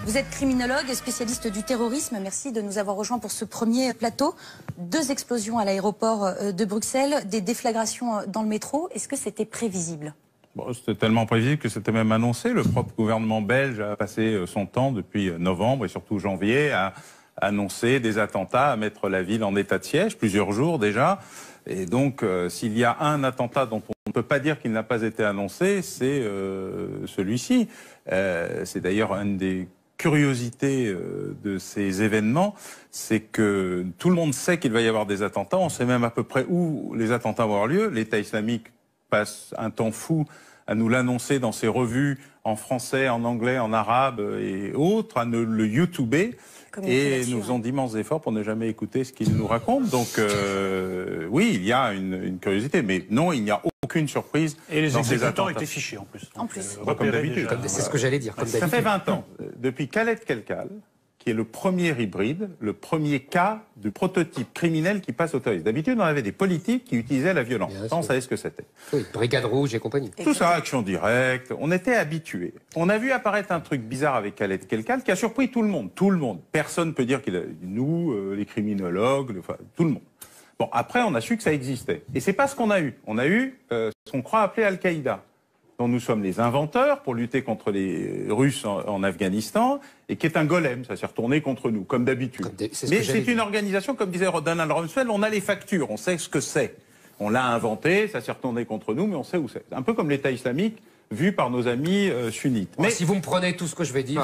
Vous êtes criminologue, spécialiste du terrorisme. Merci de nous avoir rejoints pour ce premier plateau. 2 explosions à l'aéroport de Bruxelles, des déflagrations dans le métro. Est-ce que c'était prévisible? Bon, c'était tellement prévisible que c'était même annoncé. Le propre gouvernement belge a passé son temps depuis novembre et surtout janvier à annoncer des attentats, à mettre la ville en état de siège, plusieurs jours déjà. Et donc, s'il y a un attentat dont on ne peut pas dire qu'il n'a pas été annoncé, c'est celui-ci. C'est d'ailleurs une des curiosités de ces événements, c'est que tout le monde sait qu'il va y avoir des attentats. On sait même à peu près où les attentats vont avoir lieu. L'État islamique passe un temps fou à nous l'annoncer dans ses revues en français, en anglais, en arabe et autres, à nous le YouTuber. Et nous faisons d'immenses efforts pour ne jamais écouter ce qu'il nous raconte. Donc oui, il y a une curiosité, mais non, il n'y a aucune surprise. Et les exécutants étaient fichés en plus. En plus. Comme d'habitude. C'est ce que j'allais dire. Ça fait 20 ans, depuis Khaled Kelkal, qui est le premier hybride, le premier cas de prototype criminel qui passe au terrorisme. D'habitude, on avait des politiques qui utilisaient la violence. Ça, on savait ce que c'était. Oui, Brigade Rouge et compagnie. Tout ça, action directe, on était habitués. On a vu apparaître un truc bizarre avec Khaled Kelkal qui a surpris tout le monde. Tout le monde. Personne ne peut dire qu'il a... Nous, les criminologues, enfin, tout le monde. Bon, après, on a su que ça existait. Et c'est pas ce qu'on a eu. On a eu ce qu'on croit appeler Al-Qaïda, dont nous sommes les inventeurs pour lutter contre les Russes en Afghanistan, et qui est un golem, ça s'est retourné contre nous, comme d'habitude. Mais c'est une organisation, comme disait Donald Rumsfeld, on a les factures, on sait ce que c'est. On l'a inventé, ça s'est retourné contre nous, mais on sait où c'est. Un peu comme l'État islamique, vu par nos amis sunnites. Mais si vous me prenez tout ce que je vais dire,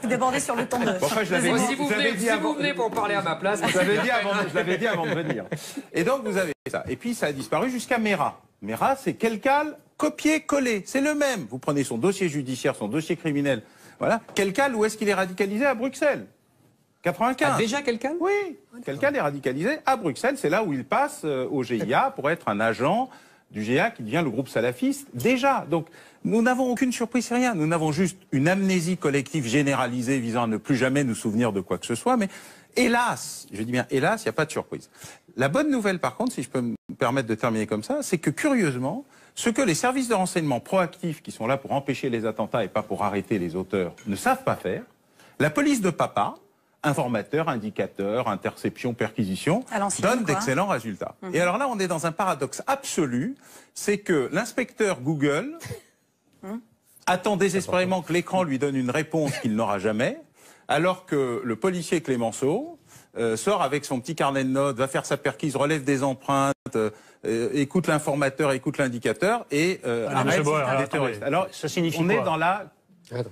Vous débordez sur le temps de... Enfin, si vous venez pour parler à ma place... Je l'avais dit avant de venir. Et donc, vous avez ça. Et puis, ça a disparu jusqu'à Mera. Mera, c'est Kelkal copié-collé. C'est le même. Vous prenez son dossier judiciaire, son dossier criminel. Voilà. Kelkal, où est-ce qu'il est radicalisé? À Bruxelles. 95. Ah, déjà Kelkal? Oui. Kelkal est radicalisé à Bruxelles. C'est là où il passe au GIA pour être un agent du GIA qui devient le groupe salafiste. Déjà. Donc, nous n'avons aucune surprise, c'est rien. Nous n'avons juste une amnésie collective généralisée visant à ne plus jamais nous souvenir de quoi que ce soit. Mais hélas, je dis bien hélas, il n'y a pas de surprise. La bonne nouvelle, par contre, si je peux me permettre de terminer comme ça, c'est que curieusement, ce que les services de renseignement proactifs, qui sont là pour empêcher les attentats et pas pour arrêter les auteurs, ne savent pas faire, la police de papa, informateur, indicateur, interception, perquisition, donne d'excellents résultats. Et alors là, on est dans un paradoxe absolu, c'est que l'inspecteur Google attend désespérément que l'écran lui donne une réponse qu'il n'aura jamais, alors que le policier Clémenceau sort avec son petit carnet de notes, va faire sa perquise, relève des empreintes, écoute l'informateur, écoute l'indicateur et arrête les terroristes. Alors, ça signifie on quoi? est dans la...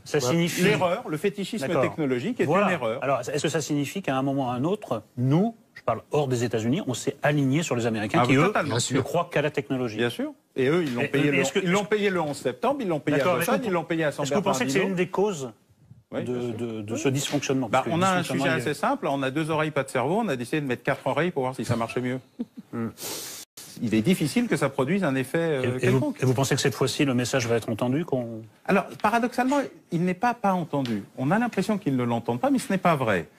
Ça signifie... L'erreur, le fétichisme technologique est une erreur. Alors, est-ce que ça signifie qu'à un moment ou à un autre, nous, je parle hors des États-Unis, on s'est aligné sur les Américains qui, eux, ne croient qu'à la technologie? Bien sûr. Et eux, ils l'ont payé, le 11 septembre, ils l'ont payé à Boston, ils l'ont payé à San Est-ce que vous pensez que c'est une des causes de ce dysfonctionnement? On a un sujet assez simple, on a 2 oreilles, pas de cerveau, on a décidé de mettre 4 oreilles pour voir si ça marchait mieux. Il est difficile que ça produise un effet quelconque. Et vous pensez que cette fois-ci, le message va être entendu? Alors, paradoxalement, il n'est pas entendu. On a l'impression qu'ils ne l'entendent pas, mais ce n'est pas vrai.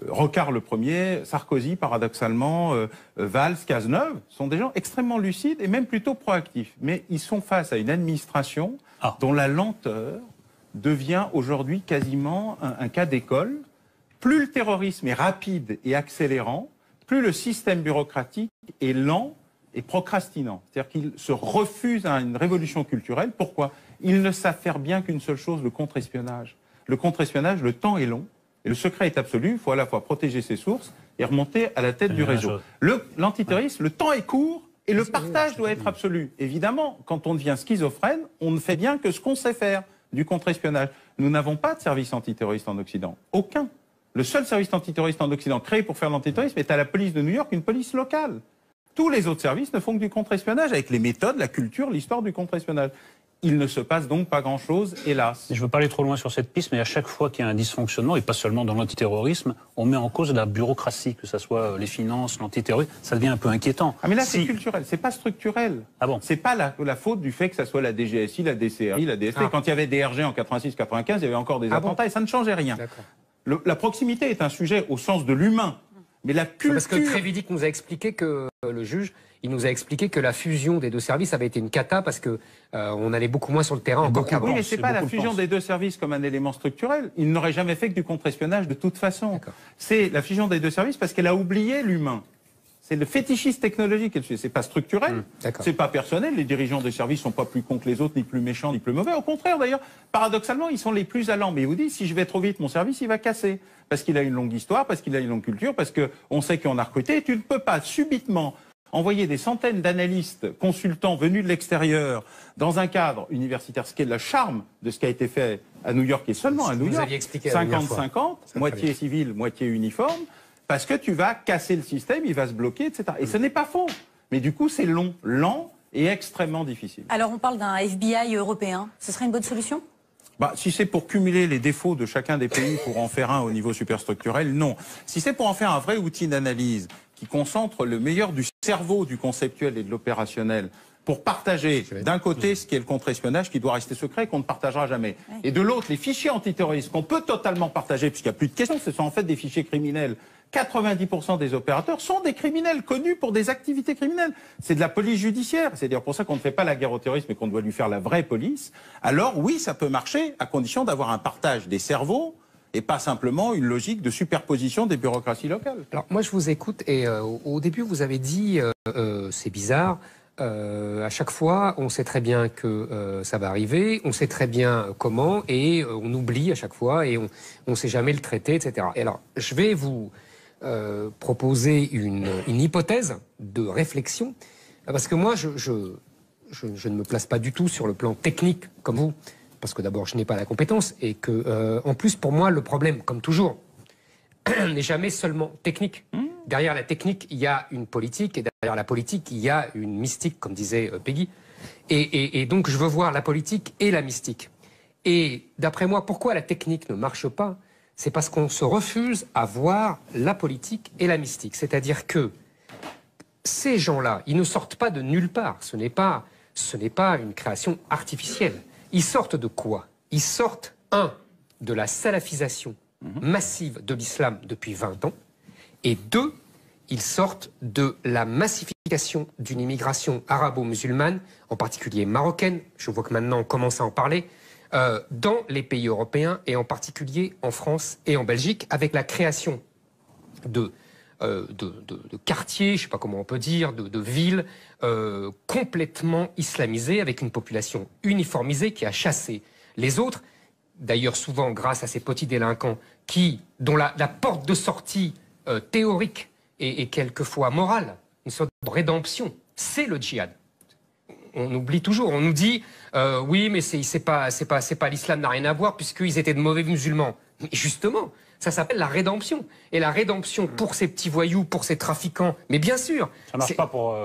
Rocard le premier, Sarkozy, paradoxalement, Valls, Cazeneuve, sont des gens extrêmement lucides et même plutôt proactifs. Mais ils sont face à une administration dont la lenteur devient aujourd'hui quasiment un cas d'école. Plus le terrorisme est rapide et accélérant, plus le système bureaucratique est lent et procrastinant. C'est-à-dire qu'il se refuse à une révolution culturelle. Pourquoi? Ils ne savent faire bien qu'une seule chose, le contre-espionnage. Le contre-espionnage, le temps est long et le secret est absolu. Il faut à la fois protéger ses sources et remonter à la tête du réseau. L'antiterrorisme, le temps est court et le partage doit être absolu. Évidemment, quand on devient schizophrène, on ne fait bien que ce qu'on sait faire, du contre-espionnage. Nous n'avons pas de service antiterroriste en Occident. Aucun. Le seul service antiterroriste en Occident créé pour faire l'antiterrorisme est à la police de New York, une police locale. Tous les autres services ne font que du contre-espionnage avec les méthodes, la culture, l'histoire du contre-espionnage. Il ne se passe donc pas grand-chose, hélas. Je ne veux pas aller trop loin sur cette piste, mais à chaque fois qu'il y a un dysfonctionnement, et pas seulement dans l'antiterrorisme, on met en cause la bureaucratie, que ce soit les finances, l'antiterrorisme, ça devient un peu inquiétant. Ah mais là c'est culturel, c'est pas structurel. Ah bon? C'est pas la faute du fait que ça soit la DGSI, la DCRI, la DST. Quand il y avait des RG en 86-95, il y avait encore des attentats et ça ne changeait rien. La proximité est un sujet au sens de l'humain. Mais la culture... Parce que Trévidic nous a expliqué que, le juge, il nous a expliqué que la fusion des deux services avait été une cata parce que on allait beaucoup moins sur le terrain encore qu'avant. Oui, mais c'est pas la fusion des deux services comme un élément structurel. Il n'aurait jamais fait que du contre-espionnage de toute façon. C'est la fusion des deux services parce qu'elle a oublié l'humain. C'est le fétichisme technologique. C'est pas structurel, c'est pas personnel. Les dirigeants des services sont pas plus cons que les autres, ni plus méchants, ni plus mauvais. Au contraire, d'ailleurs, paradoxalement, ils sont les plus allants. Mais ils vous disent, si je vais trop vite, mon service, il va casser. Parce qu'il a une longue histoire, parce qu'il a une longue culture, parce qu'on sait qu'on a recruté. Et tu ne peux pas subitement envoyer des centaines d'analystes, consultants venus de l'extérieur dans un cadre universitaire, ce qui est le charme de ce qui a été fait à New York et seulement à New York, 50-50, moitié civil, moitié uniforme, parce que tu vas casser le système, il va se bloquer, etc. Et ce n'est pas faux. Mais du coup, c'est long, lent et extrêmement difficile. Alors, on parle d'un FBI européen. Ce serait une bonne solution ? Si c'est pour cumuler les défauts de chacun des pays pour en faire un au niveau superstructurel, non. Si c'est pour en faire un vrai outil d'analyse qui concentre le meilleur du cerveau, du conceptuel et de l'opérationnel pour partager d'un côté ce qui est le contre-espionnage qui doit rester secret et qu'on ne partagera jamais. Et de l'autre, les fichiers antiterroristes qu'on peut totalement partager puisqu'il n'y a plus de questions, ce sont en fait des fichiers criminels. 90% des opérateurs sont des criminels connus pour des activités criminelles. C'est de la police judiciaire. C'est d'ailleurs pour ça qu'on ne fait pas la guerre au terrorisme et qu'on doit lui faire la vraie police. Alors oui, ça peut marcher à condition d'avoir un partage des cerveaux et pas simplement une logique de superposition des bureaucraties locales. Alors moi je vous écoute et au début vous avez dit c'est bizarre, à chaque fois on sait très bien que ça va arriver, on sait très bien comment et on oublie à chaque fois et on ne sait jamais le traiter, etc. Et alors je vais vous proposer une hypothèse de réflexion parce que moi je ne me place pas du tout sur le plan technique comme vous. Parce que d'abord, je n'ai pas la compétence et que, en plus, pour moi, le problème, comme toujours, n'est jamais seulement technique. Derrière la technique, il y a une politique et derrière la politique, il y a une mystique, comme disait Peggy. Et donc, je veux voir la politique et la mystique. Et d'après moi, pourquoi la technique ne marche pas? C'est parce qu'on se refuse à voir la politique et la mystique. C'est-à-dire que ces gens-là, ils ne sortent pas de nulle part. Ce n'est pas une création artificielle. Ils sortent de quoi? Ils sortent, de la salafisation massive de l'islam depuis 20 ans, et 2, ils sortent de la massification d'une immigration arabo-musulmane, en particulier marocaine, je vois que maintenant on commence à en parler, dans les pays européens, et en particulier en France et en Belgique, avec la création de quartiers, je ne sais pas comment on peut dire, de villes complètement islamisées, avec une population uniformisée qui a chassé les autres, d'ailleurs souvent grâce à ces petits délinquants dont la porte de sortie théorique et quelquefois morale, une sorte de rédemption, c'est le djihad. On oublie toujours, on nous dit oui mais c'est pas l'islam n'a rien à voir puisqu'ils étaient de mauvais musulmans. Mais justement, ça s'appelle la rédemption. Et la rédemption pour ces petits voyous, pour ces trafiquants, mais bien sûr. Ça ne marche pas pour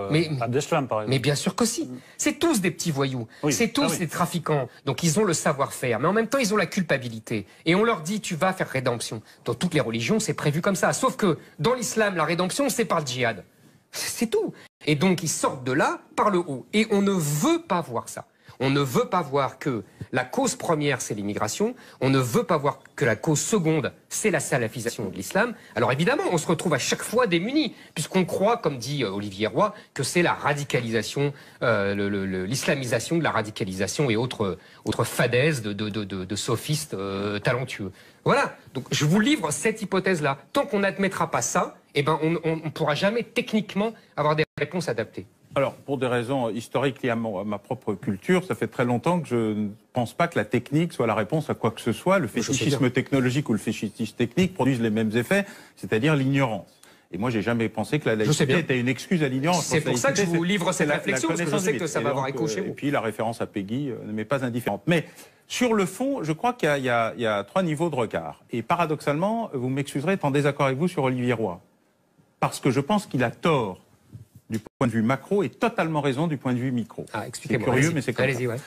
Abdeslam, par exemple. Mais bien sûr que si. C'est tous des petits voyous. Oui. C'est tous des trafiquants. Donc ils ont le savoir-faire. Mais en même temps, ils ont la culpabilité. Et on leur dit, tu vas faire rédemption. Dans toutes les religions, c'est prévu comme ça. Sauf que dans l'islam, la rédemption, c'est par le djihad. C'est tout. Et donc ils sortent de là par le haut. Et on ne veut pas voir ça. On ne veut pas voir que la cause première, c'est l'immigration. On ne veut pas voir que la cause seconde, c'est la salafisation de l'islam. Alors évidemment, on se retrouve à chaque fois démunis, puisqu'on croit, comme dit Olivier Roy, que c'est la radicalisation, l'islamisation de la radicalisation et autres fadaises de sophistes talentueux. Voilà, donc je vous livre cette hypothèse-là. Tant qu'on n'admettra pas ça, eh ben, on ne pourra jamais techniquement avoir des réponses adaptées. Alors, pour des raisons historiques liées à ma propre culture, ça fait très longtemps que je ne pense pas que la technique soit la réponse à quoi que ce soit. Le fétichisme technologique ou le fétichisme technique produisent les mêmes effets, c'est-à-dire l'ignorance. Et moi, j'ai jamais pensé que la laïcité était une excuse à l'ignorance. C'est pour ça que je vous livre cette réflexion, parce que je sais que ça va avoir écho chez vous. Et puis, la référence à Peggy ne m'est pas indifférente. Mais sur le fond, je crois qu'il y a 3 niveaux de regard. Et paradoxalement, vous m'excuserez d'être en désaccord avec vous sur Olivier Roy. Parce que je pense qu'il a tort du point de vue macro et totalement raison du point de vue micro. Ah, expliquez-moi. C'est curieux, mais c'est comme ça. Allez-y, ouais.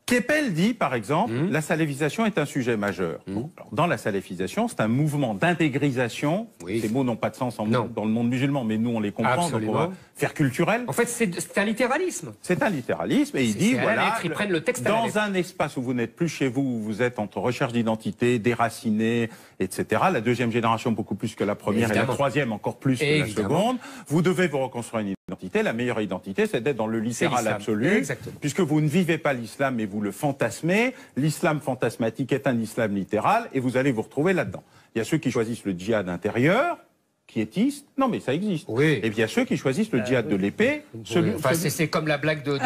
Keppel dit, par exemple, la salafisation est un sujet majeur. Bon, alors, dans la salafisation, c'est un mouvement d'intégrisation. Oui. Ces mots n'ont pas de sens dans le monde musulman, mais nous, on les comprend, Absolument. donc on va faire culturel. En fait, c'est un littéralisme. C'est un littéralisme, et il dit, à la voilà, lettre, ils prennent le texte à la dans lettre. un espace où vous n'êtes plus chez vous, où vous êtes entre recherche d'identité, déraciné, etc., la deuxième génération beaucoup plus que la première, et la troisième encore plus que la seconde, vous devez vous reconstruire une identité. La meilleure identité, c'est d'être dans le littéral absolu, puisque vous ne vivez pas l'islam, mais vous le fantasmez. L'islam fantasmatique est un islam littéral, et vous allez vous retrouver là-dedans. Il y a ceux qui choisissent le djihad intérieur, quiétiste, non mais ça existe. Oui. Et puis il y a ceux qui choisissent le djihad de l'épée. Enfin, c'est comme la blague de...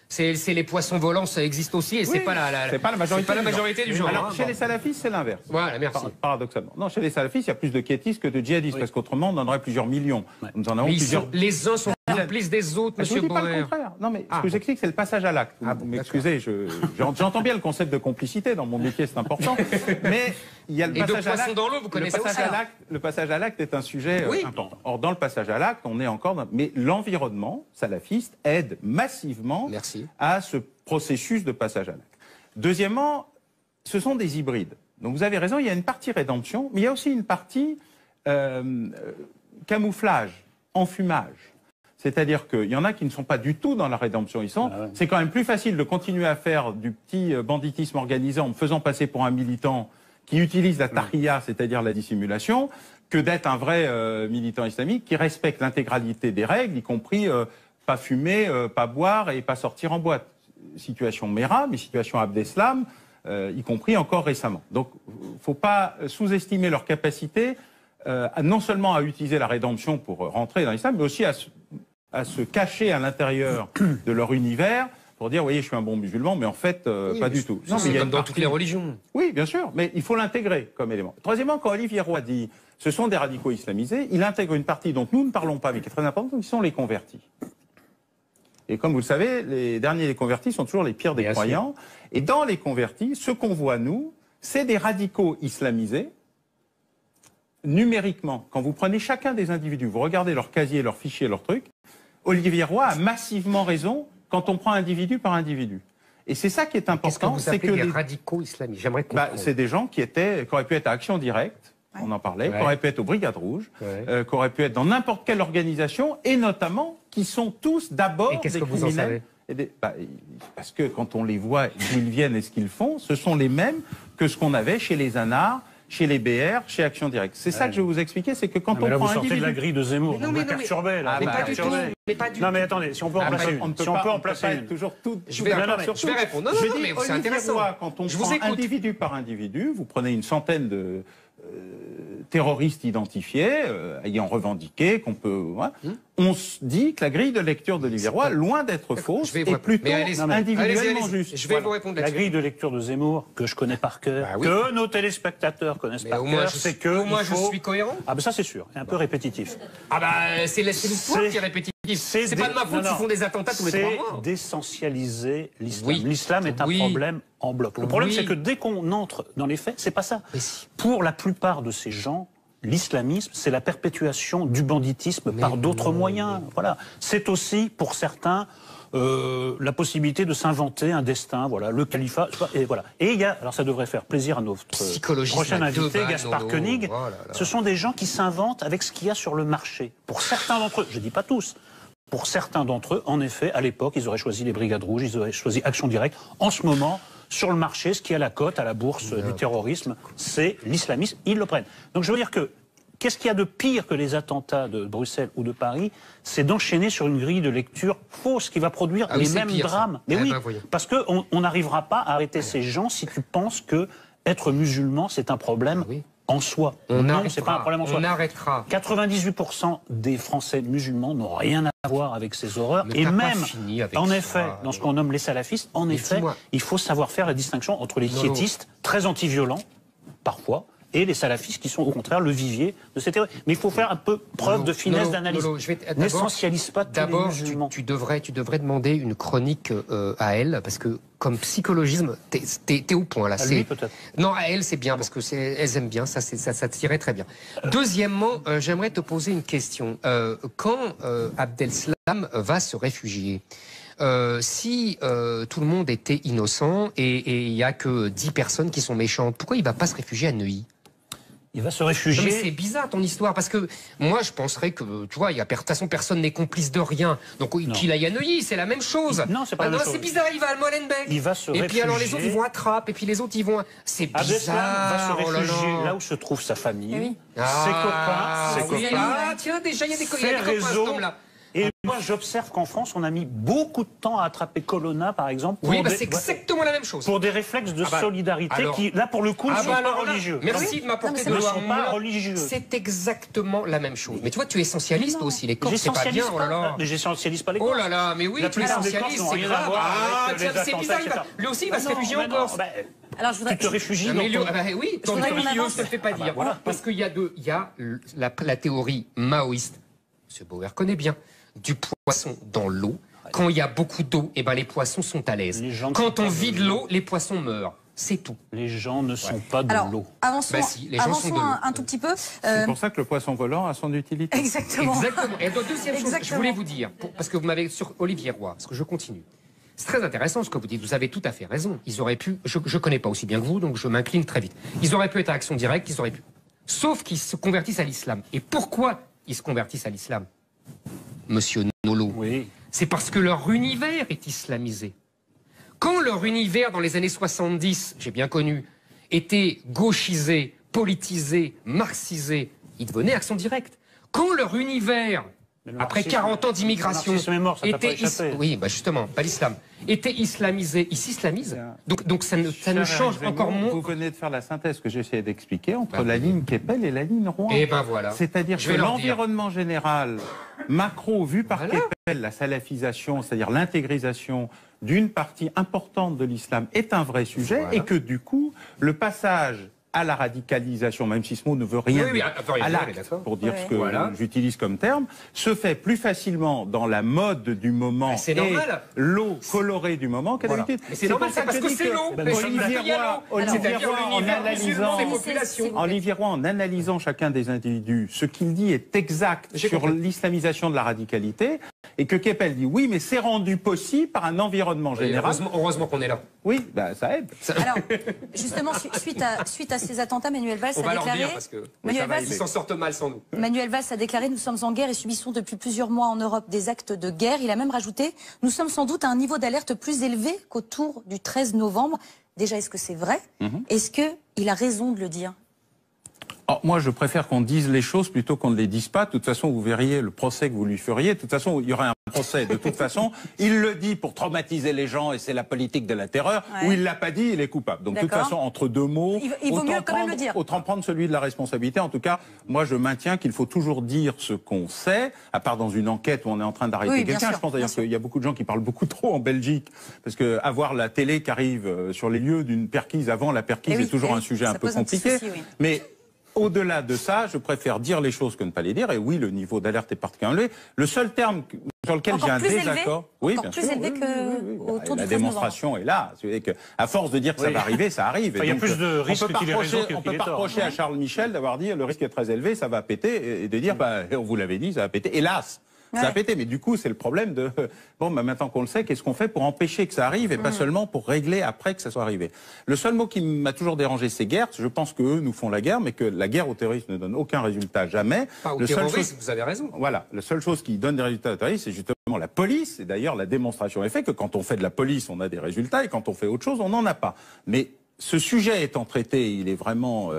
C'est les poissons volants, ça existe aussi, et c'est pas la majorité du genre. Alors, chez les salafistes, c'est l'inverse. Voilà, merci. Paradoxalement. Non, chez les salafistes, il y a plus de quiétistes que de djihadistes, parce qu'autrement, on en aurait plusieurs millions. Nous en avons plusieurs. Les uns sont complices des autres, monsieur Je ne dis pas Bauer. le contraire. Non, mais ce que j'explique, c'est le passage à l'acte. Vous m'excusez, j'entends bien le concept de complicité, dans mon métier, c'est important. Mais il y a le passage à l'acte. Dans l'eau, vous connaissez aussi. Le passage à l'acte est un sujet important. Or, dans le passage à l'acte, on est encore dans... Mais l'environnement salafiste aide massivement à ce processus de passage à l'acte. Deuxièmement, ce sont des hybrides. Donc vous avez raison, il y a une partie rédemption, mais il y a aussi une partie camouflage, enfumage. C'est-à-dire qu'il y en a qui ne sont pas du tout dans la rédemption. C'est quand même plus facile de continuer à faire du petit banditisme organisé en me faisant passer pour un militant qui utilise la tahriya, c'est-à-dire la dissimulation, que d'être un vrai militant islamique qui respecte l'intégralité des règles, y compris pas fumer, pas boire et pas sortir en boîte. Situation Mera, mais situation Abdeslam, y compris encore récemment. Donc, il ne faut pas sous-estimer leur capacité non seulement à utiliser la rédemption pour rentrer dans l'islam, mais aussi à se cacher à l'intérieur de leur univers pour dire, vous voyez, je suis un bon musulman, mais en fait, pas du tout. Non, mais comme dans toutes les religions. Oui, bien sûr, mais il faut l'intégrer comme élément. Troisièmement, quand Olivier Roy dit, ce sont des radicaux islamisés, il intègre une partie dont nous ne parlons pas, mais qui est très importante, qui sont les convertis. Et comme vous le savez, les derniers convertis sont toujours les pires des croyants. Et dans les convertis, ce qu'on voit, nous, c'est des radicaux islamisés, numériquement. Quand vous prenez chacun des individus, vous regardez leur casier, leur fichier, leur truc, Olivier Roy a massivement raison quand on prend individu par individu. Et c'est ça qui est important. C'est que les radicaux islamistes, j'aimerais comprendre. C'est des gens qui auraient pu être à Action Directe, on en parlait, qui auraient pu être aux Brigades Rouges, qui auraient pu être dans n'importe quelle organisation, et notamment qui sont tous d'abord des criminels. Parce que quand on les voit, d'où ils viennent et ce qu'ils font, ce sont les mêmes que ce qu'on avait chez les Anars, chez les BR, chez Action Directe. C'est ça que je vais vous expliquer, c'est que quand on prend vous sortez de la grille de Zemmour, on va perturber là. Non mais attendez, si on peut en placer une. Si on peut en placer une. Toujours tout. Je vais répondre. Non, mais c'est intéressant. Quand on prend individu par individu, vous prenez une centaine de terroristes identifiés, ayant revendiqué qu'on peut... on se dit que la grille de lecture d'Olivier Roy, loin d'être fausse, est plutôt individuellement juste. Je vais vous répondre là-dessus. La grille de lecture de Zemmour, que je connais par cœur, que nos téléspectateurs connaissent par cœur, c'est que... Au moins je suis cohérent. Ah ben ça c'est sûr, et un peu répétitif. Ah ben c'est l'histoire qui est répétitive. C'est pas de ma faute s'ils font des attentats tous les 3 mois. C'est d'essentialiser l'islam. L'islam est un problème en bloc. Le problème c'est que dès qu'on entre dans les faits, c'est pas ça. Pour la plupart de ces gens, l'islamisme, c'est la perpétuation du banditisme par d'autres moyens. Voilà. C'est aussi, pour certains, la possibilité de s'inventer un destin, voilà, le califat, et voilà. Et il y a, alors ça devrait faire plaisir à notre prochain invité, Gaspard Koenig, ce sont des gens qui s'inventent avec ce qu'il y a sur le marché. Pour certains d'entre eux, je ne dis pas tous, pour certains d'entre eux, en effet, à l'époque, ils auraient choisi les Brigades Rouges, ils auraient choisi Action Directe. En ce moment, sur le marché, ce qui est à la cote, à la bourse du terrorisme, c'est l'islamisme, ils le prennent. Donc je veux dire que, qu'est-ce qu'il y a de pire que les attentats de Bruxelles ou de Paris? C'est d'enchaîner sur une grille de lecture fausse qui va produire les mêmes drames. Mais oui, parce qu'on n'arrivera pas à arrêter ces gens si tu penses que être musulman, c'est un problème en soi. Non, c'est pas un problème en soi. On arrêtera. 98% des Français musulmans n'ont rien à voir avec ces horreurs. Et même, en effet, dans ce qu'on nomme les salafistes, en effet, il faut savoir faire la distinction entre les quiétistes, très anti-violents, parfois, et les salafistes qui sont au contraire le vivier de cette théorie. Mais il faut faire un peu preuve de finesse d'analyse. N'essentialise pas tous les musulmans. Tu devrais demander une chronique à elle, parce que comme psychologisme, t'es au point là. À lui peut-être. Non, à elle c'est bien, parce que elles aiment bien, ça tirait très bien. Deuxièmement, j'aimerais te poser une question. Quand Abdeslam va se réfugier, si tout le monde était innocent et il n'y a que 10 personnes qui sont méchantes, pourquoi il ne va pas se réfugier à Neuilly? Il va se réfugier. Mais c'est bizarre ton histoire, parce que moi je penserais que, tu vois, de toute façon personne n'est complice de rien. Donc qu'il aille à Neuilly, c'est la même chose. Non, c'est pas la même chose. C'est bizarre, il va à Molenbeek. Il va se réfugier. Et puis alors les autres ils vont à Trappes, et puis les autres ils vont à... C'est bizarre. Va se réfugier là où se trouve sa famille, ses copains. Tiens, déjà il y a des copains là. Et moi, j'observe qu'en France, on a mis beaucoup de temps à attraper Colonna, par exemple. Oui, c'est exactement la même chose. Pour des réflexes de solidarité qui, là, pour le coup, ne sont pas religieux. Merci de m'apporter de pas religieux. C'est exactement la même chose. Mais tu vois, tu es essentialiste aussi. Les corps, c'est pas bien. Oh là là. Mais j'essentialise pas les corps. Oh là là, mais oui, tu es essentialiste, c'est grave. Ah, tiens, c'est bizarre. Lui aussi, il va se réfugier en Corse. Alors, je voudrais... Tu te réfugies oui, ton religieux, je te fais pas dire. Parce qu'il y a la théorie maoïste. M. Bauer connaît bien. Du poisson dans l'eau. Quand il y a beaucoup d'eau, eh ben les poissons sont à l'aise. Quand on vide l'eau, les poissons meurent. C'est tout. Les gens ne sont pas de l'eau. Avançons, un tout petit peu. C'est pour ça que le poisson volant a son utilité. Exactement. Et donc, deuxième chose, je voulais vous dire, parce que vous m'avez sur Olivier Roy, parce que je continue. C'est très intéressant ce que vous dites. Vous avez tout à fait raison. Ils auraient pu. Je ne connais pas aussi bien que vous, donc je m'incline très vite. Ils auraient pu être à action directe. Ils auraient pu. Sauf qu'ils se convertissent à l'islam. Et pourquoi ils se convertissent à l'islam? Monsieur Nolot, c'est parce que leur univers est islamisé. Quand leur univers, dans les années 70, j'ai bien connu, était gauchisé, politisé, marxisé, ils devenaient action directe. Quand leur univers, après 40 ans d'immigration, était justement, pas l'islam, était islamisé, ils s'islamisent. Donc ça ne change encore moins. Vous venez de faire la synthèse que j'essayais d'expliquer entre la ligne Keppel et la ligne Rouen. Et ben voilà. C'est-à-dire que l'environnement général macro vu par Keppel, la salafisation, c'est-à-dire l'intégrisation d'une partie importante de l'islam est un vrai sujet et que du coup, le passage à la radicalisation, même si ce mot ne veut rien dire, à l'acte, pour dire ce que j'utilise comme terme, se fait plus facilement dans la mode du moment et l'eau colorée du moment qu'à d'habitude. C'est normal, parce que c'est l'eau. Olivier Roy, en analysant chacun des individus, ce qu'il dit est exact sur l'islamisation de la radicalité, et que Keppel dit oui, mais c'est rendu possible par un environnement général. Heureusement qu'on est là. Oui, bah, ça aide. Alors, justement, suite à ces attentats, Manuel Valls a déclaré... parce que ils s'en sortent mal sans nous. Manuel Valls a déclaré « Nous sommes en guerre et subissons depuis plusieurs mois en Europe des actes de guerre ». Il a même rajouté « Nous sommes sans doute à un niveau d'alerte plus élevé qu'autour du 13 novembre ». Déjà, est-ce que c'est vrai? Est-ce qu'il a raison de le dire? Moi, je préfère qu'on dise les choses plutôt qu'on ne les dise pas. De toute façon, vous verriez le procès que vous lui feriez. De toute façon, il y aurait un procès. De toute façon, il le dit pour traumatiser les gens et c'est la politique de la terreur. Ou il l'a pas dit, il est coupable. Donc, de toute façon, entre deux mots, il vaut mieux quand même le dire. Autant prendre celui de la responsabilité. En tout cas, moi, je maintiens qu'il faut toujours dire ce qu'on sait, à part dans une enquête où on est en train d'arrêter quelqu'un. Je pense d'ailleurs qu'il y a beaucoup de gens qui parlent beaucoup trop en Belgique, parce que avoir la télé qui arrive sur les lieux d'une perquise avant la perquise est toujours un sujet un peu compliqué. Mais au-delà de ça, je préfère dire les choses que ne pas les dire. Et oui, le niveau d'alerte est particulièrement élevé. Le seul terme sur lequel j'ai un désaccord... Oui, bien sûr. Élevé qu'autour du 13 novembre. La démonstration est là. À force de dire que ça va arriver, ça arrive. Il y a plus de risques qu'il ait raison qu'il ait tort. On peut pas reprocher à Charles Michel d'avoir dit le risque est très élevé, ça va péter, et de dire on vous l'avait dit, ça va péter. Hélas, ça a pété, mais du coup, c'est le problème de... Bon, maintenant qu'on le sait, qu'est-ce qu'on fait pour empêcher que ça arrive et pas seulement pour régler après que ça soit arrivé? Le seul mot qui m'a toujours dérangé, c'est guerre. Je pense qu'eux nous font la guerre, mais que la guerre au terrorisme ne donne aucun résultat, jamais. Pas au terrorisme, vous avez raison. Voilà, la seule chose qui donne des résultats au terrorisme, c'est justement la police. Et d'ailleurs, la démonstration est faite que quand on fait de la police, on a des résultats, et quand on fait autre chose, on n'en a pas. Mais ce sujet étant traité, il est vraiment...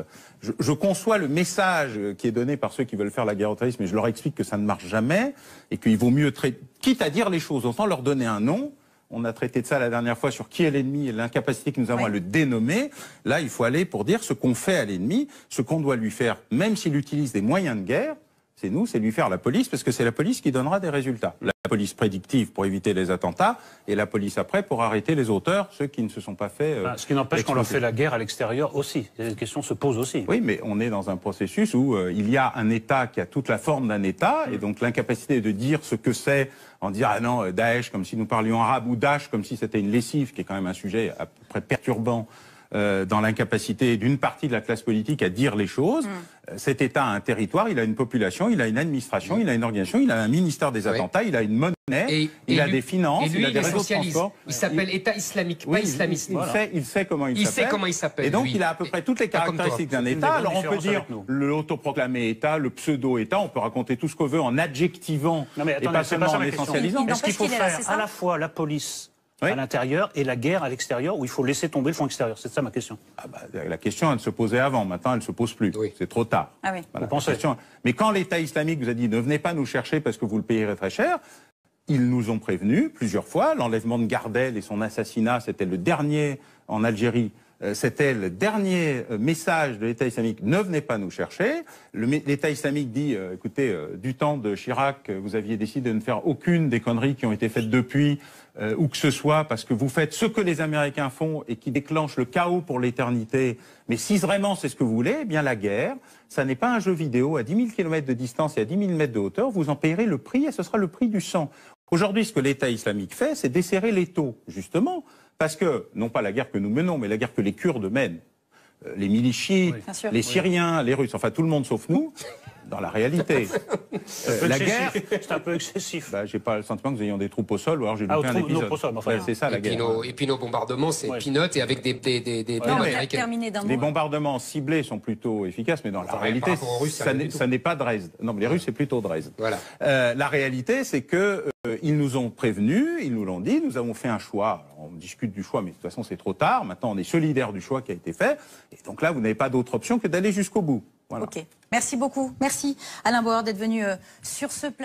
Je conçois le message qui est donné par ceux qui veulent faire la guerre au terrorisme, mais je leur explique que ça ne marche jamais et qu'il vaut mieux traiter... Quitte à dire les choses, autant leur donner un nom. On a traité de ça la dernière fois sur qui est l'ennemi et l'incapacité que nous avons à le dénommer. Là, il faut aller pour dire ce qu'on fait à l'ennemi, ce qu'on doit lui faire, même s'il utilise des moyens de guerre. C'est nous, c'est lui faire la police, parce que c'est la police qui donnera des résultats. La police prédictive pour éviter les attentats, et la police après pour arrêter les auteurs, ceux qui ne se sont pas fait... ce qui n'empêche qu'on leur fait la guerre à l'extérieur aussi. Cette question se pose aussi. Oui, mais on est dans un processus où il y a un État qui a toute la forme d'un État, et donc l'incapacité de dire ce que c'est, en dire, ah non, Daesh, comme si nous parlions arabe, ou Daesh, comme si c'était une lessive, qui est quand même un sujet à peu près perturbant, dans l'incapacité d'une partie de la classe politique à dire les choses. Cet État a un territoire, il a une population, il a une administration, il a une organisation, il a un ministère des attentats, il a une monnaie, il a des finances, il a des réseaux de transport. Il s'appelle État islamique, pas islamiste. Il sait comment il s'appelle. Il sait comment il s'appelle. Et donc il a à peu près toutes les caractéristiques d'un État. Alors on peut dire l'autoproclamé État, le pseudo-État, on peut raconter tout ce qu'on veut en adjectivant et pas seulement en essentialisant. Est-ce qu'il faut faire à la fois la police à l'intérieur et la guerre à l'extérieur, où il faut laisser tomber le front extérieur? C'est ça ma question. La question, elle se posait avant. Maintenant, elle ne se pose plus. C'est trop tard. Voilà, vous pensez. Mais quand l'État islamique vous a dit ne venez pas nous chercher parce que vous le payerez très cher, ils nous ont prévenus plusieurs fois. L'enlèvement de Gardel et son assassinat, c'était le dernier en Algérie. C'était le dernier message de l'État islamique, ne venez pas nous chercher. L'État islamique dit, écoutez, du temps de Chirac, vous aviez décidé de ne faire aucune des conneries qui ont été faites depuis, où que ce soit, parce que vous faites ce que les Américains font et qui déclenche le chaos pour l'éternité. Mais si vraiment c'est ce que vous voulez, eh bien la guerre, ça n'est pas un jeu vidéo à 10 000 km de distance et à 10 000 mètres de hauteur, vous en payerez le prix et ce sera le prix du sang. Aujourd'hui, ce que l'État islamique fait, c'est desserrer l'étau, justement. Parce que, non pas la guerre que nous menons, mais la guerre que les Kurdes mènent, les miliciens, les Syriens, les Russes, enfin tout le monde sauf nous, dans la réalité. La guerre... C'est un peu excessif. J'ai pas le sentiment que nous ayons des troupes au sol, ou alors j'ai loupé un épisode. C'est ça la guerre. Et puis nos bombardements, c'est peanuts et avec des Les bombardements ciblés sont plutôt efficaces, mais dans la réalité, ça n'est pas Dresde. Non, mais les Russes, c'est plutôt Dresde. Voilà. La réalité, c'est que ils nous ont prévenus, ils nous l'ont dit, nous avons fait un choix. Alors, on discute du choix, mais de toute façon c'est trop tard. Maintenant on est solidaire du choix qui a été fait. Et donc là, vous n'avez pas d'autre option que d'aller jusqu'au bout. Voilà. Ok. Merci beaucoup. Merci Alain Bauer d'être venu sur ce plateau.